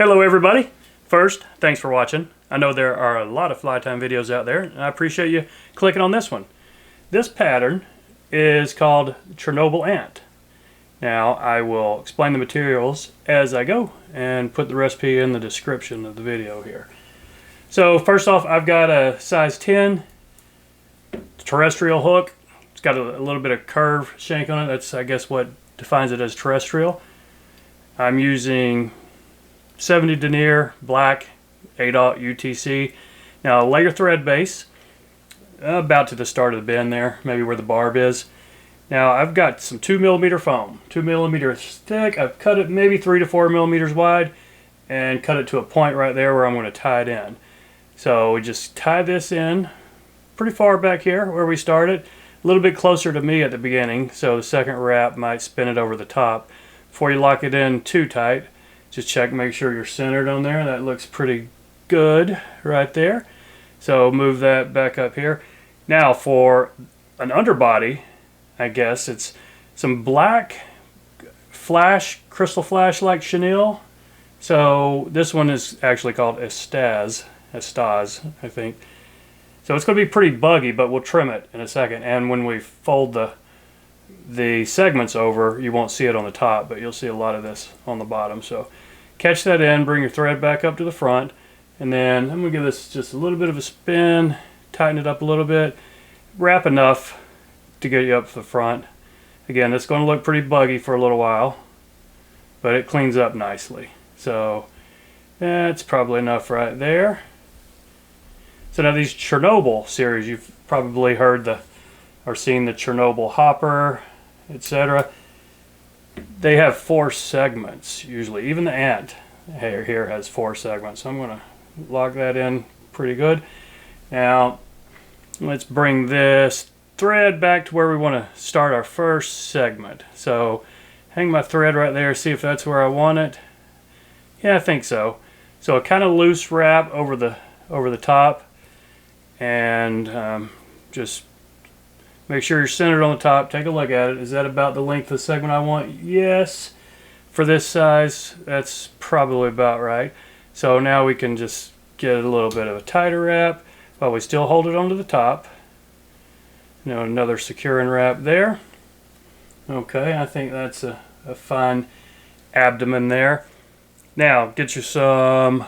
Hello everybody. First, thanks for watching. I know there are a lot of fly time videos out there, and I appreciate you clicking on this one. This pattern is called Chernobyl ant. Now, I will explain the materials as I go and put the recipe in the description of the video here. So first off, I've got a size 10 terrestrial hook. It's got a little bit of curve shank on it. That's, I guess, what defines it as terrestrial. I'm using 70 denier black 8/0 UTC. Now lay your thread base about to the start of the bend there, maybe where the barb is. Now I've got some 2mm foam, 2mm thick. I've cut it maybe 3 to 4 millimeters wide and cut it to a point right there where I'm going to tie it in. So we just tie this in pretty far back here where we started, a little bit closer to me at the beginning, so the second wrap might spin it over the top. Before you lock it in too tight, just check, make sure you're centered on there. That looks pretty good right there. So move that back up here. Now for an underbody, I guess it's some black flash, crystal flash like chenille. So this one is actually called estaz, I think. So it's going to be pretty buggy, but we'll trim it in a second. And when we fold the segments over, you won't see it on the top, but you'll see a lot of this on the bottom. So catch that in, bring your thread back up to the front, and then I'm going to give this just a little bit of a spin, tighten it up a little bit, wrap enough to get you up to the front. Again, it's going to look pretty buggy for a little while, but it cleans up nicely. So that's probably enough right there. So now these Chernobyl series, you've probably heard or seen the Chernobyl Hopper, etc. They have 4 segments usually. Even the ant here has 4 segments. So I'm going to lock that in pretty good. Now let's bring this thread back to where we want to start our first segment. So hang my thread right there, see if that's where I want it. Yeah, I think so. So a kind of loose wrap over the top, and just make sure you're centered on the top. Take a look at it. Is that about the length of the segment I want? Yes. For this size, that's probably about right. So now we can just get a little bit of a tighter wrap while we still hold it onto the top. Now another securing wrap there. Okay, I think that's a fine abdomen there. Now get you some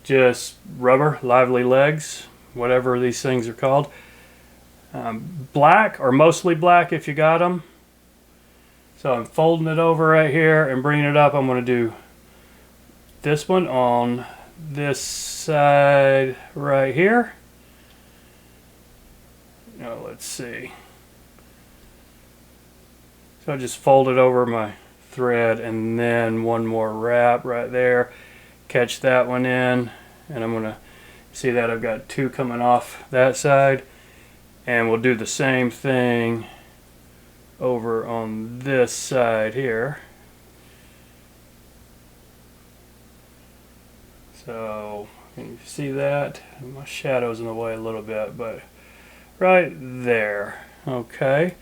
just rubber lively legs, whatever these things are called. Black or mostly black if you got them. So I'm folding it over right here and bringing it up. I'm going to do this one on this side right here. Now let's see. So I just fold it over my thread and then one more wrap right there. Catch that one in, and I'm going to see that I've got 2 coming off that side. And we'll do the same thing over on this side here. So can you see that? My shadow's in the way a little bit, but right there. Okay.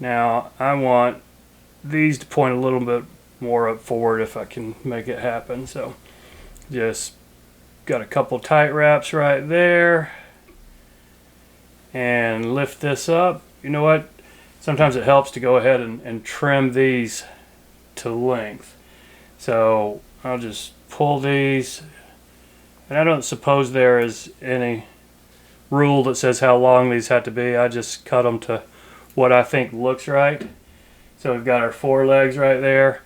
Now I want these to point a little bit more up forward if I can make it happen. So just got a couple tight wraps right there. And lift this up. You know what? Sometimes it helps to go ahead and trim these to length. So I'll just pull these. And I don't suppose there is any rule that says how long these have to be. I just cut them to what I think looks right. So we've got our 4 legs right there.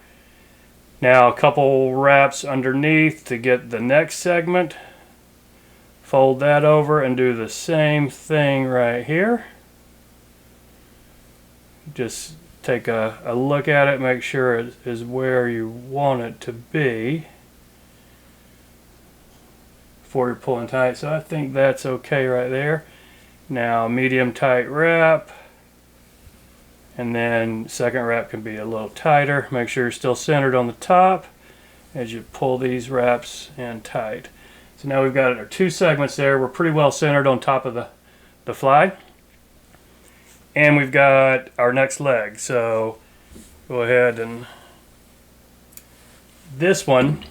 Now a couple wraps underneath to get the next segment. Fold that over and do the same thing right here. Just take a look at it, make sure it is where you want it to be before you're pulling tight. So I think that's okay right there. Now medium tight wrap, and then second wrap can be a little tighter. Make sure you're still centered on the top as you pull these wraps in tight. So now we've got our 2 segments there. We're pretty well centered on top of the fly. And we've got our next leg. So go ahead and this one,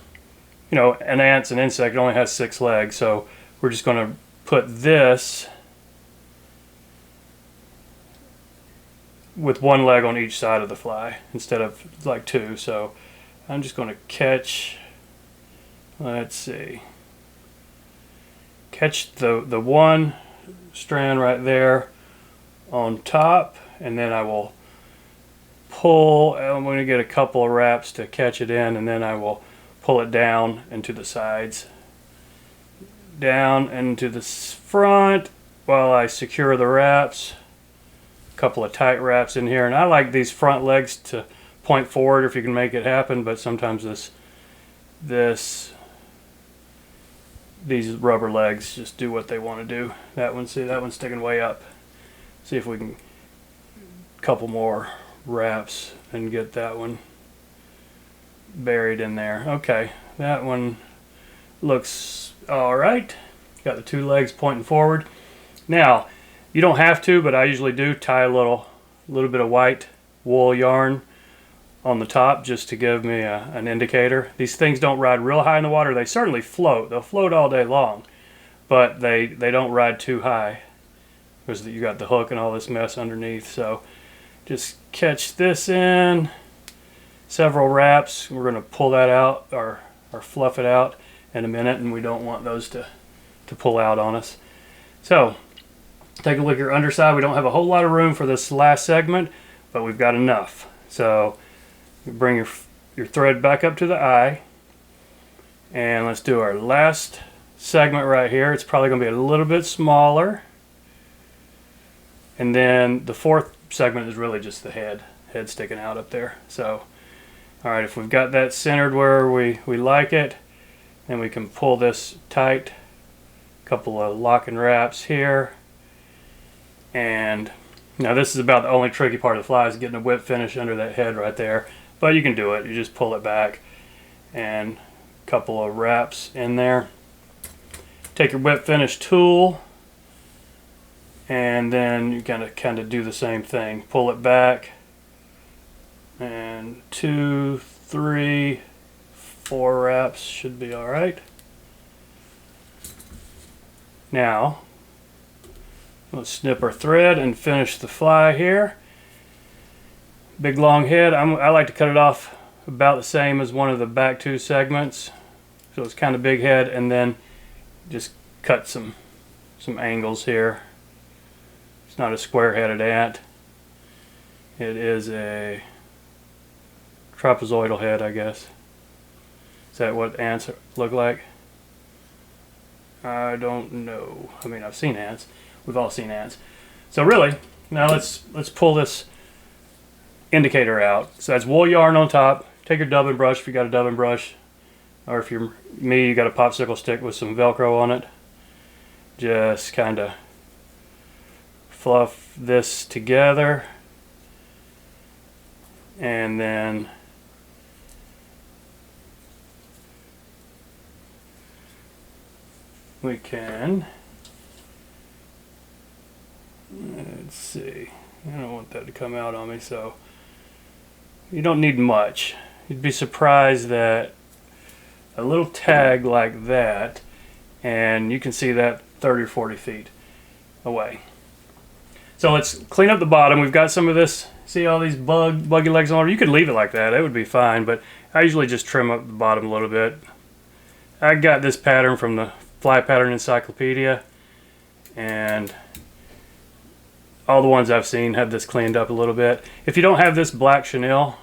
you know, an ant's an insect, it only has 6 legs, so we're just going to put this with 1 leg on each side of the fly instead of like 2. So I'm just going to catch, let's see, catch the one strand right there on top, and then I will pull. I'm going to get a couple of wraps to catch it in, and then I will pull it down into the sides, down into the front while I secure the wraps. A couple of tight wraps in here, and I like these front legs to point forward if you can make it happen, but sometimes these rubber legs just do what they want to do. That one, see, that one's sticking way up. See if we can couple more wraps and get that one buried in there. Okay, that one looks all right. Got the 2 legs pointing forward. Now, you don't have to, but I usually do tie a little bit of white wool yarn on the top just to give me an indicator. These things don't ride real high in the water. They certainly float. They'll float all day long, but they don't ride too high because you got the hook and all this mess underneath. So just catch this in, several wraps. We're going to pull that out or fluff it out in a minute, and we don't want those to pull out on us. So take a look at your underside. We don't have a whole lot of room for this last segment, but we've got enough. So you bring your thread back up to the eye, and let's do our last segment right here. It's probably going to be a little bit smaller, and then the 4th segment is really just the head sticking out up there. So all right, if we've got that centered where we like it, then we can pull this tight. A couple of locking wraps here, and now this is about the only tricky part of the fly is getting a whip finish under that head right there. But you can do it. You just pull it back and a couple of wraps in there. Take your whip finish tool, and then you kind of do the same thing. Pull it back, and 2, 3, 4 wraps should be all right. Now let's snip our thread and finish the fly here. Big long head. I like to cut it off about the same as one of the back 2 segments, so it's kind of big head, and then just cut some angles here. It's not a square-headed ant. It is a trapezoidal head, I guess. Is that what ants look like? I don't know. I mean, I've seen ants. We've all seen ants. So really, now let's pull this indicator out. So that's wool yarn on top. Take your dubbing brush if you got a dubbing brush, or if you're me, you got a popsicle stick with some Velcro on it. Just kind of fluff this together, and then we can, let's see, I don't want that to come out on me, so you don't need much. You'd be surprised that a little tag like that, and you can see that 30 or 40 feet away. So let's clean up the bottom. We've got some of this, see all these buggy legs on it? You could leave it like that, it would be fine, but I usually just trim up the bottom a little bit. I got this pattern from the Fly Pattern Encyclopedia, and all the ones I've seen have this cleaned up a little bit. If you don't have this black chenille,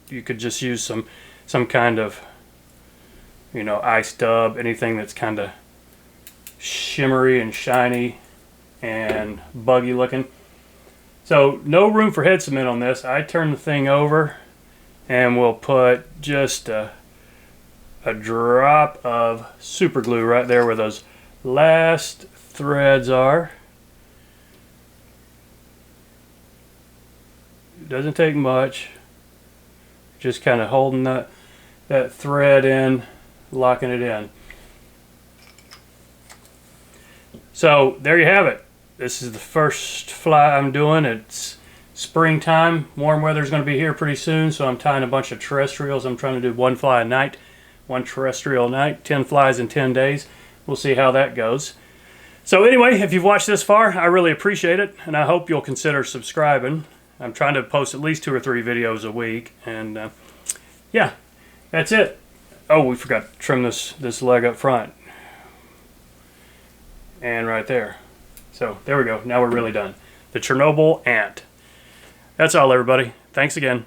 you could just use some kind of, you know, ice dub, anything that's kind of shimmery and shiny and buggy looking. So no room for head cement on this. I turn the thing over, and we'll put just a drop of super glue right there where those last threads are. It doesn't take much. Just kind of holding that thread in, locking it in. So there you have it. This is the first fly I'm doing. It's springtime. Warm weather is going to be here pretty soon, so I'm tying a bunch of terrestrials. I'm trying to do one fly a night. 1 terrestrial a night, 10 flies in 10 days. We'll see how that goes. So anyway, if you've watched this far, I really appreciate it, and I hope you'll consider subscribing. I'm trying to post at least 2 or 3 videos a week, and yeah, that's it. Oh, we forgot to trim this leg up front. And right there. So there we go. Now we're really done. The Chernobyl ant. That's all, everybody. Thanks again.